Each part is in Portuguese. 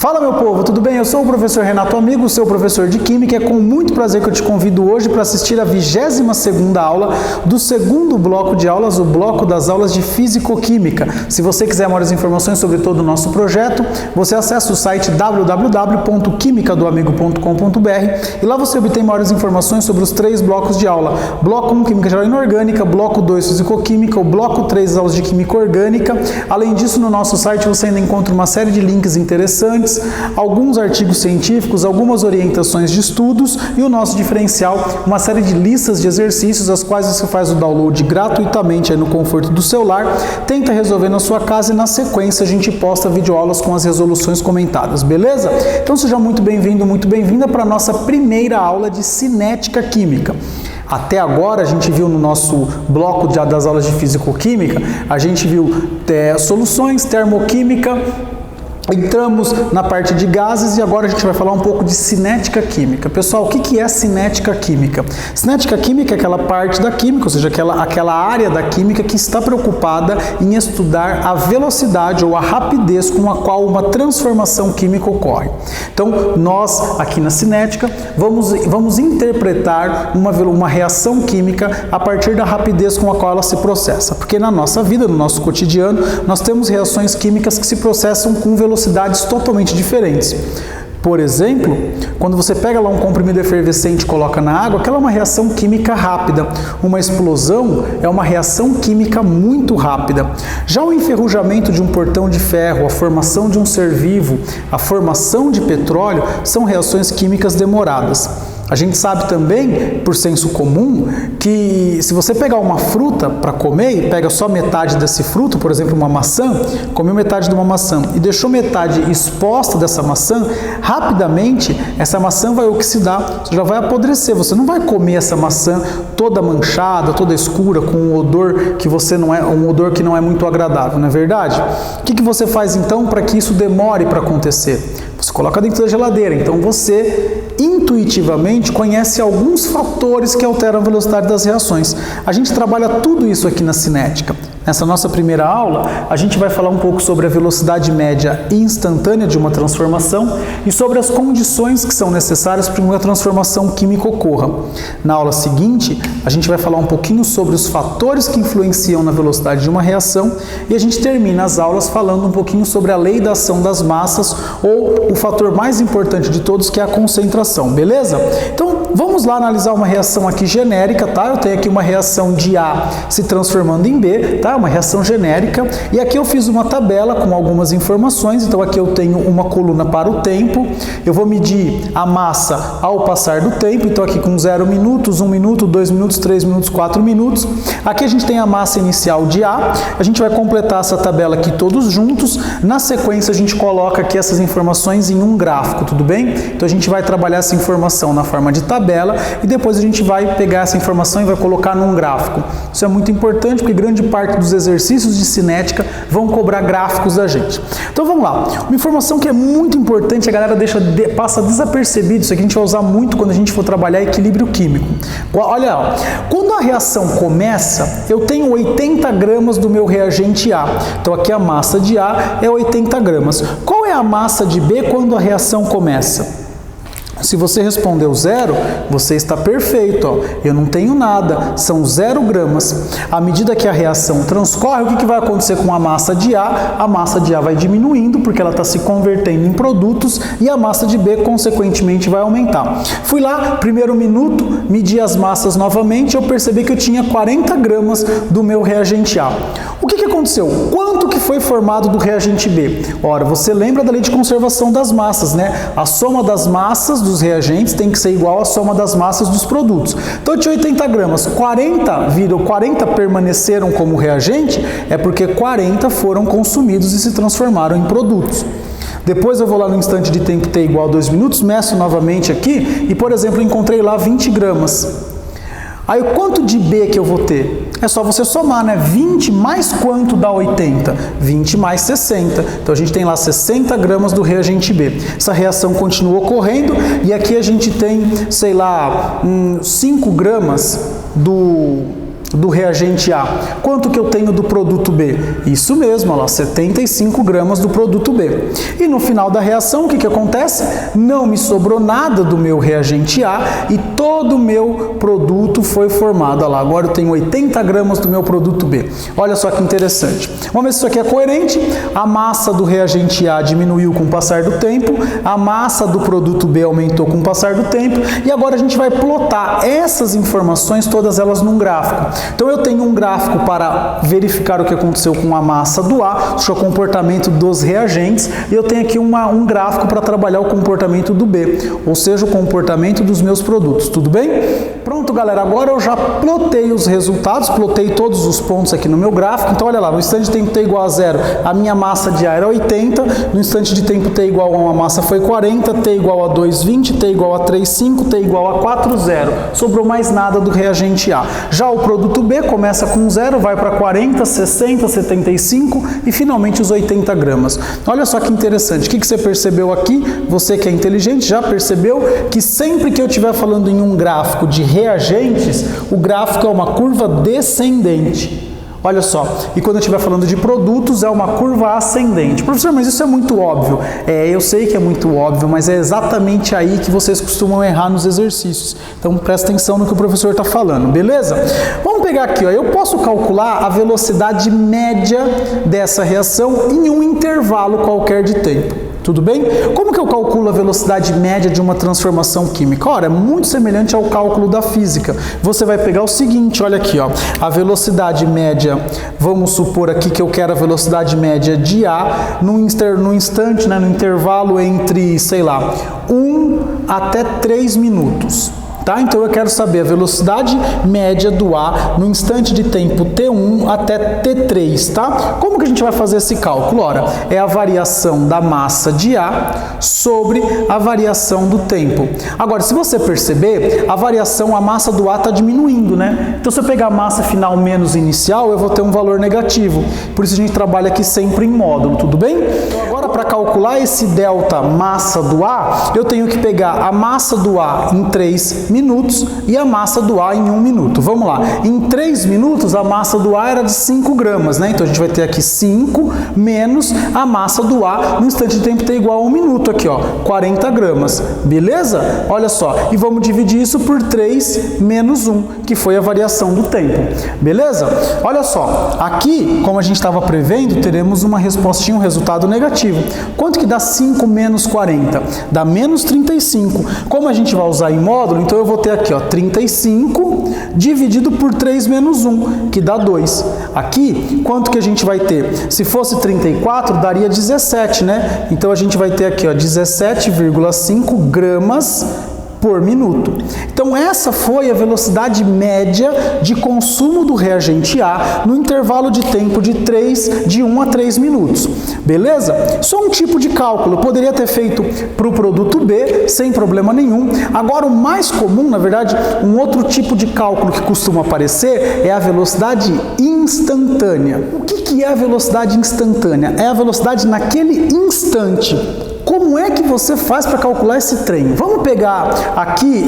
Fala meu povo, tudo bem? Eu sou o professor Renato Amigo, seu professor de Química. É com muito prazer que eu te convido hoje para assistir a 22ª aula do segundo bloco de aulas, o bloco das aulas de Físico-Química. Se você quiser maiores informações sobre todo o nosso projeto, você acessa o site www.quimicadoamigo.com.br e lá você obtém maiores informações sobre os 3 blocos de aula. Bloco 1, Química Geral Inorgânica, Bloco 2, Físico-Química, o Bloco 3, aulas de Química Orgânica. Além disso, no nosso site você ainda encontra uma série de links interessantes, alguns artigos científicos, algumas orientações de estudos e o nosso diferencial, uma série de listas de exercícios, as quais você faz o download gratuitamente aí no conforto do celular, tenta resolver na sua casa e na sequência a gente posta videoaulas com as resoluções comentadas, beleza? Então seja muito bem-vindo, muito bem-vinda para a nossa primeira aula de cinética química. Até agora a gente viu no nosso bloco das aulas de Físico-Química, a gente viu soluções, termoquímica, entramos na parte de gases e agora a gente vai falar um pouco de cinética química. Pessoal, o que é cinética química? Cinética química é aquela parte da química, ou seja, aquela área da química que está preocupada em estudar a velocidade ou a rapidez com a qual uma transformação química ocorre. Então, nós aqui na cinética vamos interpretar uma reação química a partir da rapidez com a qual ela se processa. Porque na nossa vida, no nosso cotidiano, nós temos reações químicas que se processam com velocidades totalmente diferentes. Por exemplo, quando você pega lá um comprimido efervescente e coloca na água, aquela é uma reação química rápida. Uma explosão é uma reação química muito rápida. Já o enferrujamento de um portão de ferro, a formação de um ser vivo, a formação de petróleo, são reações químicas demoradas. A gente sabe também, por senso comum, que se você pegar uma fruta para comer e pega só metade desse fruto, por exemplo, uma maçã, comeu metade de uma maçã e deixou metade exposta dessa maçã, rapidamente essa maçã vai oxidar, já vai apodrecer. Você não vai comer essa maçã toda manchada, toda escura, com um odor que não é muito agradável, não é verdade? O que você faz então para que isso demore para acontecer? Você coloca dentro da geladeira, então você intuitivamente conhece alguns fatores que alteram a velocidade das reações. A gente trabalha tudo isso aqui na cinética. Nessa nossa primeira aula, a gente vai falar um pouco sobre a velocidade média instantânea de uma transformação e sobre as condições que são necessárias para que uma transformação química ocorra. Na aula seguinte, a gente vai falar um pouquinho sobre os fatores que influenciam na velocidade de uma reação e a gente termina as aulas falando um pouquinho sobre a lei da ação das massas ou o fator mais importante de todos, que é a concentração, beleza? Então, vamos lá analisar uma reação aqui genérica, tá? Eu tenho aqui uma reação de A se transformando em B, tá? Uma reação genérica, e aqui eu fiz uma tabela com algumas informações. Então aqui eu tenho uma coluna para o tempo, eu vou medir a massa ao passar do tempo, então aqui com 0 minutos, 1 minuto, 2 minutos, 3 minutos, 4 minutos. Aqui a gente tem a massa inicial de A, a gente vai completar essa tabela aqui todos juntos, na sequência a gente coloca aqui essas informações em um gráfico, tudo bem? Então a gente vai trabalhar essa informação na forma de tabela e depois a gente vai pegar essa informação e vai colocar num gráfico. Isso é muito importante porque grande parte dos exercícios de cinética vão cobrar gráficos da gente. Então vamos lá. Uma informação que é muito importante, a galera passa desapercebido, isso aqui a gente vai usar muito quando a gente for trabalhar equilíbrio químico. Olha, ó, quando a reação começa, eu tenho 80 gramas do meu reagente A. Então aqui a massa de A é 80 gramas. Qual é a massa de B quando a reação começa? Se você respondeu 0, você está perfeito, ó. Eu não tenho nada, são 0 gramas. À medida que a reação transcorre, o que vai acontecer com a massa de A? A massa de A vai diminuindo, porque ela está se convertendo em produtos, e a massa de B, consequentemente, vai aumentar. Fui lá, primeiro minuto, medi as massas novamente, eu percebi que eu tinha 40 gramas do meu reagente A. O que aconteceu? Quanto que foi formado do reagente B? Ora, você lembra da lei de conservação das massas, né? A soma das massas dos reagentes tem que ser igual à soma das massas dos produtos. Então eu tinha 80 gramas, 40 permaneceram como reagente, é porque 40 foram consumidos e se transformaram em produtos. Depois eu vou lá no instante de tempo t igual a 2 minutos, meço novamente aqui e, por exemplo, encontrei lá 20 gramas. Aí quanto de B que eu vou ter? É só você somar, né? 20 mais quanto dá 80? 20 mais 60. Então a gente tem lá 60 gramas do reagente B. Essa reação continua ocorrendo e aqui a gente tem, sei lá, 5 gramas do do reagente A? Quanto que eu tenho do produto B? Isso mesmo, olha lá, 75 gramas do produto B. E no final da reação, o que acontece? Não me sobrou nada do meu reagente A e todo o meu produto foi formado. Olha lá, agora eu tenho 80 gramas do meu produto B. Olha só que interessante. Vamos ver se isso aqui é coerente. A massa do reagente A diminuiu com o passar do tempo, a massa do produto B aumentou com o passar do tempo, e agora a gente vai plotar essas informações, todas elas num gráfico. Então eu tenho um gráfico para verificar o que aconteceu com a massa do A, o comportamento dos reagentes, e eu tenho aqui um gráfico para trabalhar o comportamento do B, ou seja, o comportamento dos meus produtos, tudo bem? Pronto, galera, agora eu já plotei os resultados, plotei todos os pontos aqui no meu gráfico. Então olha lá, no instante de tempo t igual a 0, a minha massa de A era 80, no instante de tempo t igual a 1, a massa foi 40, t igual a 2, 20, t igual a 3, 5, t igual a 4, 0. Sobrou mais nada do reagente A. Já o produto B começa com 0, vai para 40, 60, 75 e finalmente os 80 gramas. Olha só que interessante, o que você percebeu aqui? Você que é inteligente já percebeu que sempre que eu estiver falando em um gráfico de reagentes, o gráfico é uma curva descendente. Olha só, e quando eu estiver falando de produtos, é uma curva ascendente. Professor, mas isso é muito óbvio. Eu sei que é muito óbvio, mas é exatamente aí que vocês costumam errar nos exercícios. Então, presta atenção no que o professor está falando, beleza? Vamos pegar aqui, ó. Eu posso calcular a velocidade média dessa reação em um intervalo qualquer de tempo. Tudo bem? Como que eu calculo a velocidade média de uma transformação química? Ora, é muito semelhante ao cálculo da física. Você vai pegar o seguinte, olha aqui, ó, a velocidade média, vamos supor aqui que eu quero a velocidade média de A no instante, né, no intervalo entre, sei lá, 1 até 3 minutos. Tá? Então eu quero saber a velocidade média do A no instante de tempo T1 até T3, tá? Como que a gente vai fazer esse cálculo? Ora, é a variação da massa de A sobre a variação do tempo. Agora, se você perceber, a massa do A está diminuindo, né? Então se eu pegar a massa final menos inicial, eu vou ter um valor negativo. Por isso a gente trabalha aqui sempre em módulo, tudo bem? Então agora, para calcular esse delta massa do A, eu tenho que pegar a massa do A em 3 minutos e a massa do A em 1 minuto. Vamos lá. Em 3 minutos, a massa do A era de 5 gramas, né? Então a gente vai ter aqui 5 menos a massa do A no instante de tempo t igual a 1 minuto aqui, ó, 40 gramas. Beleza? Olha só. E vamos dividir isso por 3 menos 1, que foi a variação do tempo. Beleza? Olha só. Aqui, como a gente estava prevendo, teremos uma respostinha, um resultado negativo. Quanto que dá 5 menos 40? Dá menos 35. Como a gente vai usar em módulo, então eu vou ter aqui, ó, 35 dividido por 3 menos 1, que dá 2. Aqui, quanto que a gente vai ter? Se fosse 34, daria 17, né? Então a gente vai ter aqui, ó, 17,5 gramas por minuto. Então essa foi a velocidade média de consumo do reagente A no intervalo de tempo de 1 a 3 minutos. Beleza? Isso é um tipo de cálculo. Eu poderia ter feito para o produto B sem problema nenhum. Agora o mais comum, na verdade, um outro tipo de cálculo que costuma aparecer é a velocidade instantânea. O que é a velocidade instantânea? É a velocidade naquele instante. Como é que você faz para calcular esse trem? Vamos pegar aqui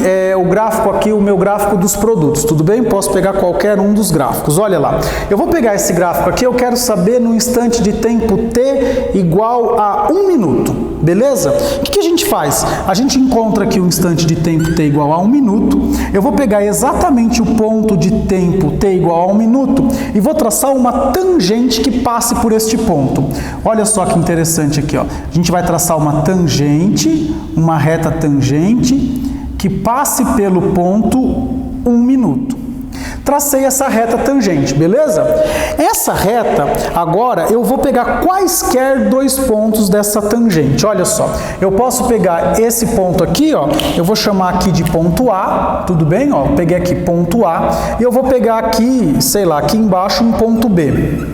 o meu gráfico dos produtos, tudo bem? Posso pegar qualquer um dos gráficos. Olha lá, eu vou pegar esse gráfico aqui, eu quero saber no instante de tempo t igual a 1 minuto, beleza? O que a gente faz? A gente encontra aqui o instante de tempo t igual a 1 minuto, eu vou pegar exatamente o ponto de tempo t igual a 1 minuto e vou traçar uma tangente que passe por este ponto. Olha só que interessante aqui, ó. A gente vai traçar uma tangente, uma reta tangente, que passe pelo ponto 1 minuto. Tracei essa reta tangente, beleza? Essa reta, agora, eu vou pegar quaisquer 2 pontos dessa tangente. Olha só, eu posso pegar esse ponto aqui, ó, eu vou chamar aqui de ponto A, tudo bem? Ó, peguei aqui ponto A, e eu vou pegar aqui, sei lá, aqui embaixo um ponto B.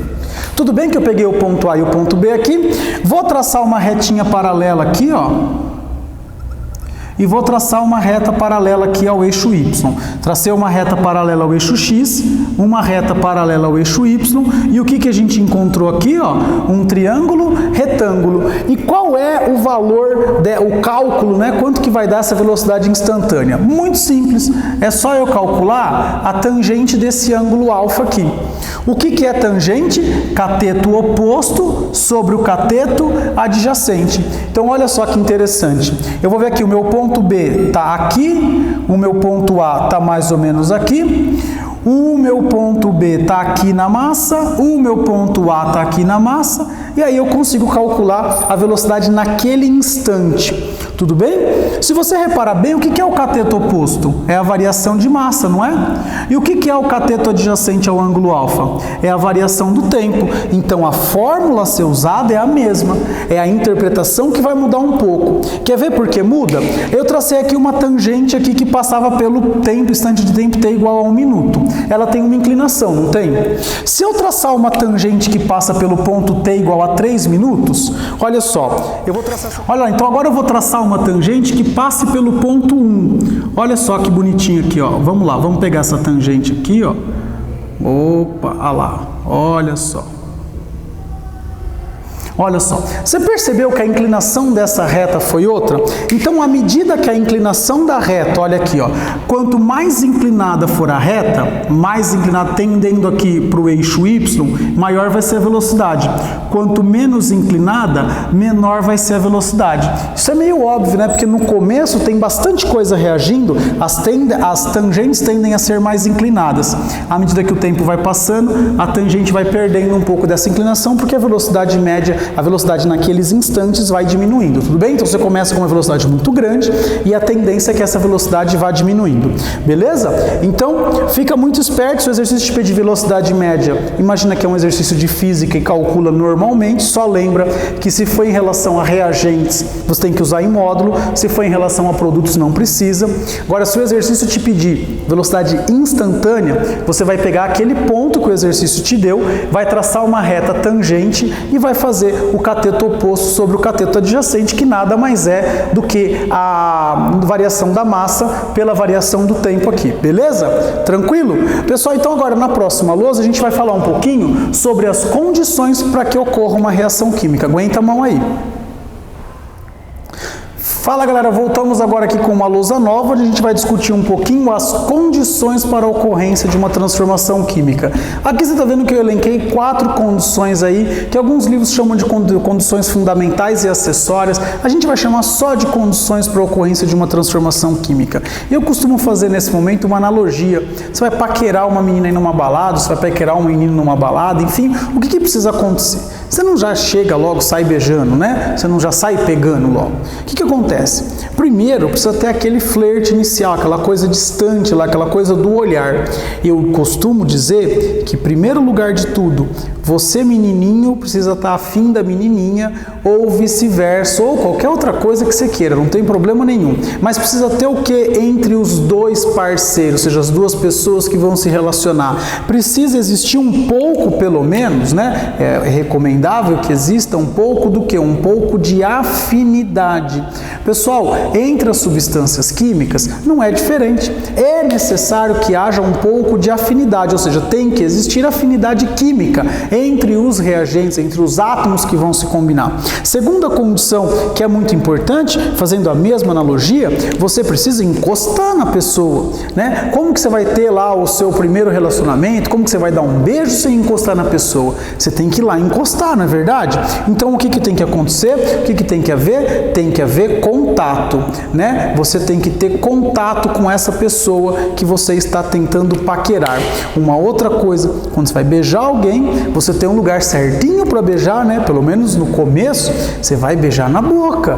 Tudo bem que eu peguei o ponto A e o ponto B aqui, vou traçar uma retinha paralela aqui, ó, e vou traçar uma reta paralela aqui ao eixo Y. Tracei uma reta paralela ao eixo X, uma reta paralela ao eixo Y, e o que a gente encontrou aqui? Ó, um triângulo retângulo. E qual é o valor, o cálculo, né? Quanto que vai dar essa velocidade instantânea? Muito simples, é só eu calcular a tangente desse ângulo alfa aqui. O que é tangente? Cateto oposto sobre o cateto adjacente. Então, olha só que interessante. Eu vou ver aqui, o meu ponto B está aqui, o meu ponto A está mais ou menos aqui, o meu ponto B está aqui na massa, o meu ponto A está aqui na massa, e aí eu consigo calcular a velocidade naquele instante. Tudo bem? Se você reparar bem, o que é o cateto oposto? É a variação de massa, não é? E o que é o cateto adjacente ao ângulo alfa? É a variação do tempo. Então, a fórmula a ser usada é a mesma. É a interpretação que vai mudar um pouco. Quer ver por que muda? Eu tracei aqui uma tangente aqui que passava pelo tempo, instante de tempo t igual a 1 minuto. Ela tem uma inclinação, não tem? Se eu traçar uma tangente que passa pelo ponto t igual a 3 minutos, olha só, eu vou traçar... Olha, então agora eu vou traçar uma tangente que passe pelo ponto 1. Olha só que bonitinho aqui, ó. Vamos lá, vamos pegar essa tangente aqui, ó. Opa, olha lá, olha só. Olha só, você percebeu que a inclinação dessa reta foi outra? Então, à medida que a inclinação da reta, olha aqui, ó, quanto mais inclinada for a reta, mais inclinada tendendo aqui para o eixo Y, maior vai ser a velocidade. Quanto menos inclinada, menor vai ser a velocidade. Isso é meio óbvio, né? Porque no começo tem bastante coisa reagindo, as tangentes tendem a ser mais inclinadas. À medida que o tempo vai passando, a tangente vai perdendo um pouco dessa inclinação, porque a velocidade média, a velocidade naqueles instantes vai diminuindo, tudo bem? Então você começa com uma velocidade muito grande e a tendência é que essa velocidade vá diminuindo, beleza? Então, fica muito esperto, se o exercício te pedir velocidade média, imagina que é um exercício de física e calcula normalmente, só lembra que se for em relação a reagentes, você tem que usar em módulo, se for em relação a produtos, não precisa. Agora, se o exercício te pedir velocidade instantânea, você vai pegar aquele ponto que o exercício te deu, vai traçar uma reta tangente e vai fazer o cateto oposto sobre o cateto adjacente, que nada mais é do que a variação da massa pela variação do tempo aqui, beleza? Tranquilo? Pessoal, então agora na próxima lousa a gente vai falar um pouquinho sobre as condições para que ocorra uma reação química. Aguenta a mão aí. Fala galera, voltamos agora aqui com uma lousa nova, onde a gente vai discutir um pouquinho as condições para a ocorrência de uma transformação química. Aqui você está vendo que eu elenquei 4 condições aí, que alguns livros chamam de condições fundamentais e acessórias. A gente vai chamar só de condições para a ocorrência de uma transformação química. Eu costumo fazer nesse momento uma analogia. Você vai paquerar uma menina aí numa balada, você vai paquerar um menino numa balada, enfim, o que precisa acontecer? Você não já chega logo, sai beijando, né? Você não já sai pegando logo. O que acontece? Primeiro, precisa ter aquele flerte inicial, aquela coisa distante lá, aquela coisa do olhar. Eu costumo dizer que, em primeiro lugar de tudo, você menininho precisa estar afim da menininha, ou vice-versa, ou qualquer outra coisa que você queira, não tem problema nenhum. Mas precisa ter o que entre os dois parceiros, ou seja, as duas pessoas que vão se relacionar. Precisa existir um pouco, pelo menos, né? É recomendável que exista um pouco do que? Um pouco de afinidade. Pessoal, entre as substâncias químicas não é diferente. É necessário que haja um pouco de afinidade, ou seja, tem que existir afinidade química entre os reagentes, entre os átomos que vão se combinar. Segunda condição que é muito importante, fazendo a mesma analogia, você precisa encostar na pessoa, né? Como que você vai ter lá o seu primeiro relacionamento? Como que você vai dar um beijo sem encostar na pessoa? Você tem que ir lá encostar, não é verdade? Então o que tem que acontecer? O que tem que haver? Tem que haver contato, né? Você tem que ter contato com essa pessoa que você está tentando paquerar. Uma outra coisa, quando você vai beijar alguém, você tem um lugar certinho para beijar, né? Pelo menos no começo, você vai beijar na boca.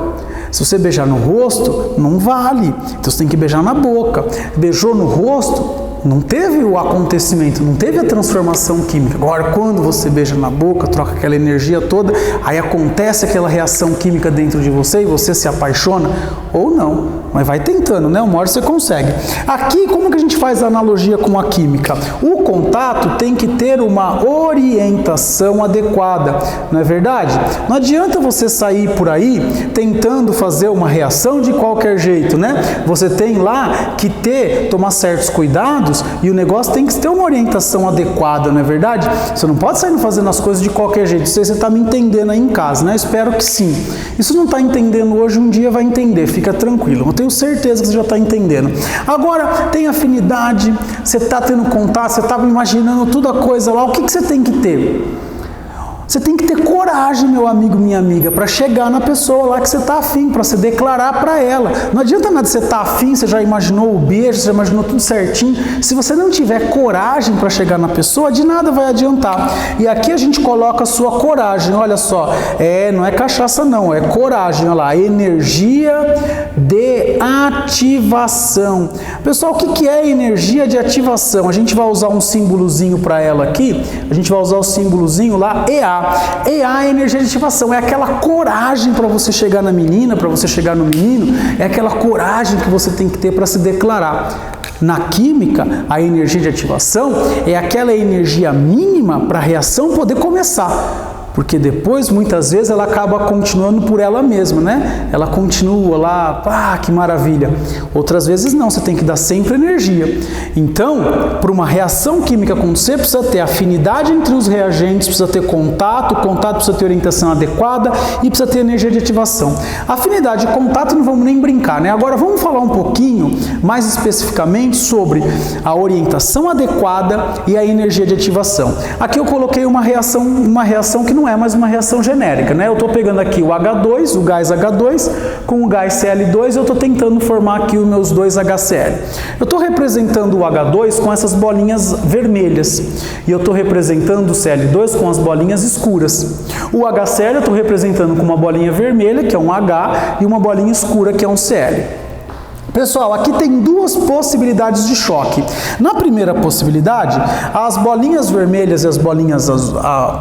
Se você beijar no rosto, não vale. Então você tem que beijar na boca. Beijou no rosto, não teve o acontecimento, não teve a transformação química. Agora, quando você beija na boca, troca aquela energia toda, aí acontece aquela reação química dentro de você e você se apaixona, ou não, mas vai tentando, né? Uma hora você consegue. Aqui, como que a gente faz a analogia com a química? O contato tem que ter uma orientação adequada, não é verdade? Não adianta você sair por aí tentando fazer uma reação de qualquer jeito, né? Você tem lá que tomar certos cuidados e o negócio tem que ter uma orientação adequada, não é verdade? Você não pode sair fazendo as coisas de qualquer jeito. Não sei se você está me entendendo aí em casa, né? Eu espero que sim. E se não está entendendo hoje, um dia vai entender, fica tranquilo. Eu tenho certeza que você já está entendendo. Agora, tem afinidade, você está tendo contato, você estava imaginando toda a coisa lá, o que você tem que ter? Você tem que ter coragem, meu amigo, minha amiga, para chegar na pessoa lá que você está afim, para se declarar para ela. Não adianta nada você estar afim, você já imaginou o beijo, você já imaginou tudo certinho. Se você não tiver coragem para chegar na pessoa, de nada vai adiantar. E aqui a gente coloca a sua coragem, olha só. Não é cachaça não, é coragem, olha lá. Energia de ativação. Pessoal, o que é energia de ativação? A gente vai usar um símbolozinho para ela aqui, a gente vai usar o símbolozinho lá, EA. EA é energia de ativação, é aquela coragem para você chegar na menina, para você chegar no menino, é aquela coragem que você tem que ter para se declarar. Na química, a energia de ativação é aquela energia mínima para a reação poder começar. Porque depois, muitas vezes, ela acaba continuando por ela mesma, né? Ela continua lá, que maravilha. Outras vezes não, você tem que dar sempre energia. Então, para uma reação química acontecer, precisa ter afinidade entre os reagentes, precisa ter contato precisa ter orientação adequada e precisa ter energia de ativação. Afinidade e contato não vamos nem brincar, né? Agora vamos falar um pouquinho, mais especificamente, sobre a orientação adequada e a energia de ativação. Aqui eu coloquei uma reação que não é mais uma reação genérica, né? Eu estou pegando aqui o H2, o gás H2, com o gás Cl2, eu estou tentando formar aqui os meus dois HCl. Eu estou representando o H2 com essas bolinhas vermelhas, e eu estou representando o Cl2 com as bolinhas escuras. O HCl eu estou representando com uma bolinha vermelha, que é um H, e uma bolinha escura, que é um Cl. Pessoal, aqui tem duas possibilidades de choque. Na primeira possibilidade, as bolinhas vermelhas e as bolinhas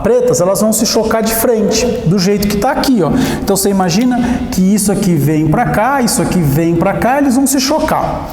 pretas, elas vão se chocar de frente, do jeito que está aqui, ó. Então você imagina que isso aqui vem para cá, isso aqui vem para cá, eles vão se chocar.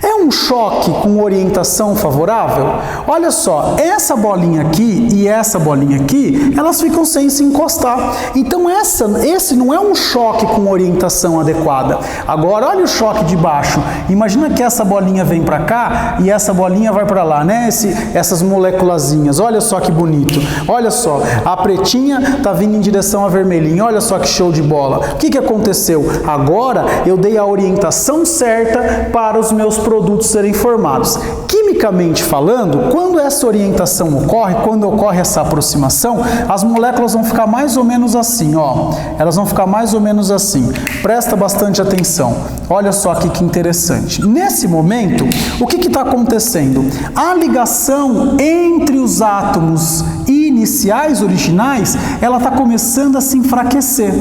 É um choque com orientação favorável? Olha só, essa bolinha aqui e essa bolinha aqui, elas ficam sem se encostar. Então esse não é um choque com orientação adequada. Agora olha o choque de baixo. Imagina que essa bolinha vem para cá e essa bolinha vai para lá, né? Essas moléculazinhas. Olha só que bonito. Olha só, a pretinha está vindo em direção à vermelhinha. Olha só que show de bola. O que aconteceu? Agora eu dei a orientação certa para os meus produtos serem formados. Quimicamente falando, quando essa orientação ocorre, quando ocorre essa aproximação, as moléculas vão ficar mais ou menos assim, ó. Elas vão ficar mais ou menos assim. Presta bastante atenção. Olha só aqui que interessante. Nesse momento, o que está acontecendo? A ligação entre os átomos iniciais, originais, ela está começando a se enfraquecer.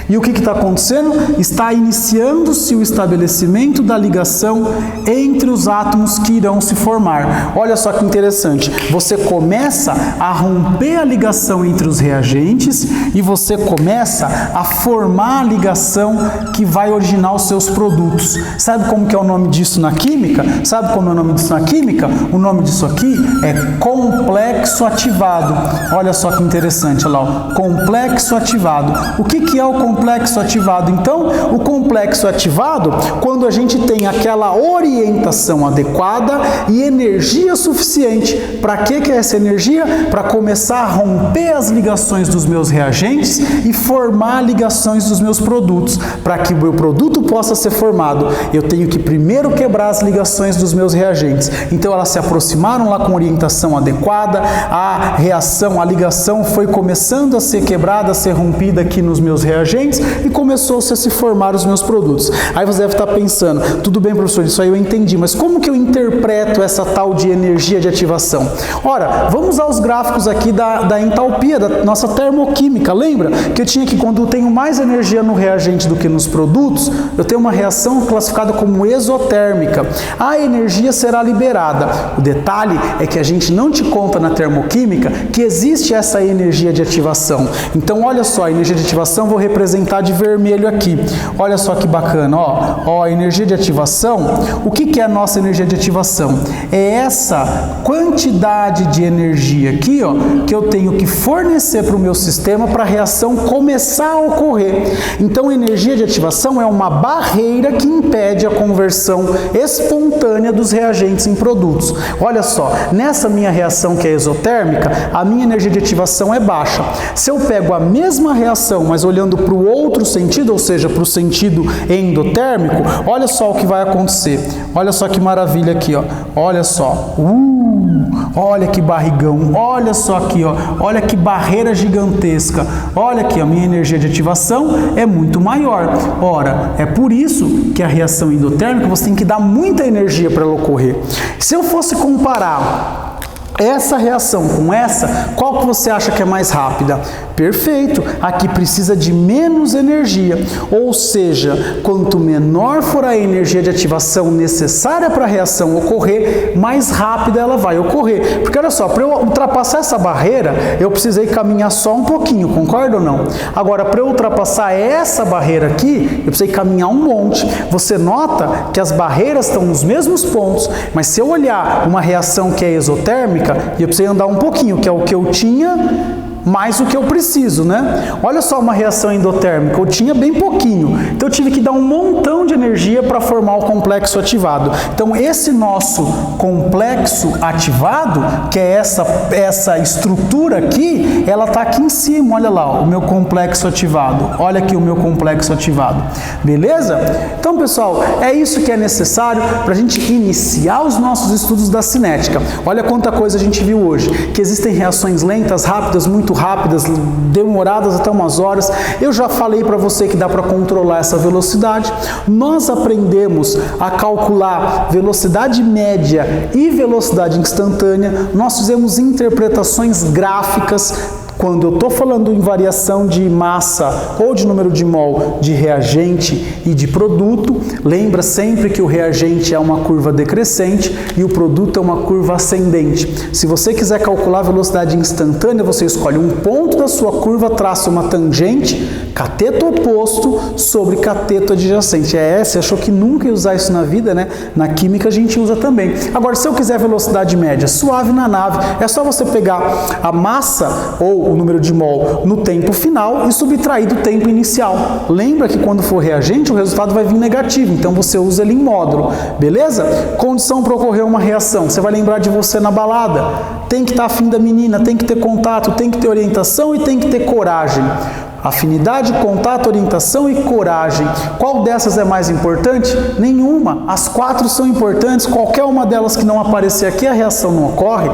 E o que está acontecendo? Está iniciando-se o estabelecimento da ligação entre os átomos que irão se formar. Olha só que interessante. Você começa a romper a ligação entre os reagentes e você começa a formar a ligação que vai originar os seus produtos. Sabe como que é o nome disso na química? Sabe como é o nome disso na química? O nome disso aqui é complexo ativado. Olha só que interessante, olha lá, ó. Complexo ativado. O que é o complexo ativado? Então, o complexo ativado, quando a gente tem aquela orientação adequada e energia suficiente. Para que é essa energia? Para começar a romper as ligações dos meus reagentes e formar ligações dos meus produtos. Para que o meu produto possa ser formado, eu tenho que primeiro quebrar as ligações dos meus reagentes. Então, elas se aproximaram lá com orientação adequada, a ligação foi começando a ser quebrada, a ser rompida aqui nos meus reagentes, reagentes e começou-se a se formar os meus produtos. Aí você deve estar pensando, tudo bem, professor, isso aí eu entendi, mas como que eu interpreto essa tal de energia de ativação? Ora, vamos aos gráficos aqui da entalpia, da nossa termoquímica. Lembra que eu tinha que quando eu tenho mais energia no reagente do que nos produtos, eu tenho uma reação classificada como exotérmica. A energia será liberada. O detalhe é que a gente não te conta na termoquímica que existe essa energia de ativação. Então, olha só, a energia de ativação vou representar de vermelho aqui. Olha só que bacana, ó, a energia de ativação. O que é a nossa energia de ativação? É essa quantidade de energia aqui, ó, que eu tenho que fornecer para o meu sistema para a reação começar a ocorrer. Então, a energia de ativação é uma barreira que impede a conversão espontânea dos reagentes em produtos. Olha só, nessa minha reação que é exotérmica, a minha energia de ativação é baixa. Se eu pego a mesma reação, mas olhando para o outro sentido, ou seja, para o sentido endotérmico, olha só o que vai acontecer. Olha só que maravilha aqui, ó. Olha só. Olha que barrigão. Olha só aqui, ó. Olha que barreira gigantesca. Olha aqui, a minha energia de ativação é muito maior. Ora, é por isso que a reação endotérmica você tem que dar muita energia para ela ocorrer. Se eu fosse comparar essa reação com essa, qual que você acha que é mais rápida? Perfeito, aqui precisa de menos energia, ou seja, quanto menor for a energia de ativação necessária para a reação ocorrer, mais rápida ela vai ocorrer. Porque olha só, para eu ultrapassar essa barreira, eu precisei caminhar só um pouquinho, concorda ou não? Agora, para eu ultrapassar essa barreira aqui, eu precisei caminhar um monte. Você nota que as barreiras estão nos mesmos pontos, mas se eu olhar uma reação que é exotérmica, eu precisei andar um pouquinho, que é o que eu tinha mais o que eu preciso, né? Olha só uma reação endotérmica, eu tinha bem pouquinho, então eu tive que dar um montão de energia para formar o complexo ativado. Então esse nosso complexo ativado, que é essa estrutura aqui, ela está aqui em cima, olha lá, ó, o meu complexo ativado, olha aqui o meu complexo ativado, beleza? Então pessoal, é isso que é necessário para a gente iniciar os nossos estudos da cinética. Olha quanta coisa a gente viu hoje, que existem reações lentas, rápidas, muito rápidas, demoradas até umas horas. Eu já falei para você que dá para controlar essa velocidade. Nós aprendemos a calcular velocidade média e velocidade instantânea. Nós fizemos interpretações gráficas. Quando eu estou falando em variação de massa ou de número de mol de reagente e de produto, lembra sempre que o reagente é uma curva decrescente e o produto é uma curva ascendente. Se você quiser calcular a velocidade instantânea, você escolhe um ponto da sua curva, traça uma tangente, cateto oposto sobre cateto adjacente. Você achou que nunca ia usar isso na vida, né? Na química a gente usa também. Agora, se eu quiser velocidade média suave na nave, é só você pegar a massa ou o número de mol no tempo final e subtrair do tempo inicial. Lembra que quando for reagente, o resultado vai vir negativo, então você usa ele em módulo, beleza? Condição para ocorrer uma reação, você vai lembrar de você na balada, tem que estar afim da menina, tem que ter contato, tem que ter orientação e tem que ter coragem. Afinidade, contato, orientação e coragem. Qual dessas é mais importante? Nenhuma. As quatro são importantes, qualquer uma delas que não aparecer aqui, a reação não ocorre.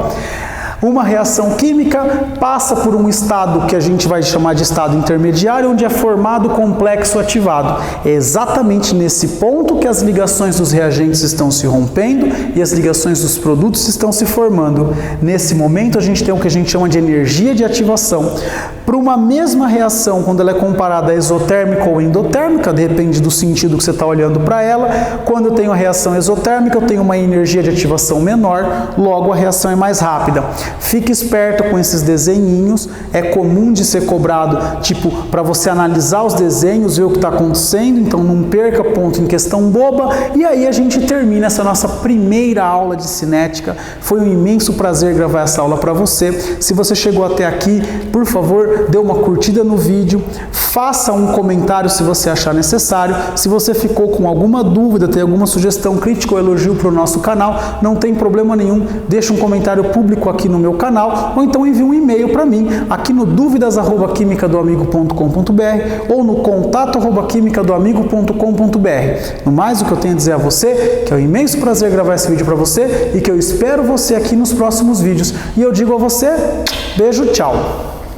Uma reação química passa por um estado que a gente vai chamar de estado intermediário, onde é formado o complexo ativado. É exatamente nesse ponto que as ligações dos reagentes estão se rompendo e as ligações dos produtos estão se formando. Nesse momento, a gente tem o que a gente chama de energia de ativação. Para uma mesma reação, quando ela é comparada a exotérmica ou endotérmica, depende do sentido que você está olhando para ela, quando eu tenho a reação exotérmica, eu tenho uma energia de ativação menor, logo a reação é mais rápida. Fique esperto com esses desenhinhos, é comum de ser cobrado, tipo, para você analisar os desenhos, ver o que está acontecendo, então não perca ponto em questão boba, e aí a gente termina essa nossa primeira aula de cinética. Foi um imenso prazer gravar essa aula para você. Se você chegou até aqui, por favor, dê uma curtida no vídeo, faça um comentário se você achar necessário. Se você ficou com alguma dúvida, tem alguma sugestão, crítica ou elogio para o nosso canal, não tem problema nenhum, deixa um comentário público aqui no meu canal, ou então envie um e-mail para mim, aqui no duvidas@quimicadoamigo.com.br ou no contato@quimicadoamigo.com.br. No mais, o que eu tenho a dizer a você, que é um imenso prazer gravar esse vídeo para você e que eu espero você aqui nos próximos vídeos. E eu digo a você, beijo, tchau!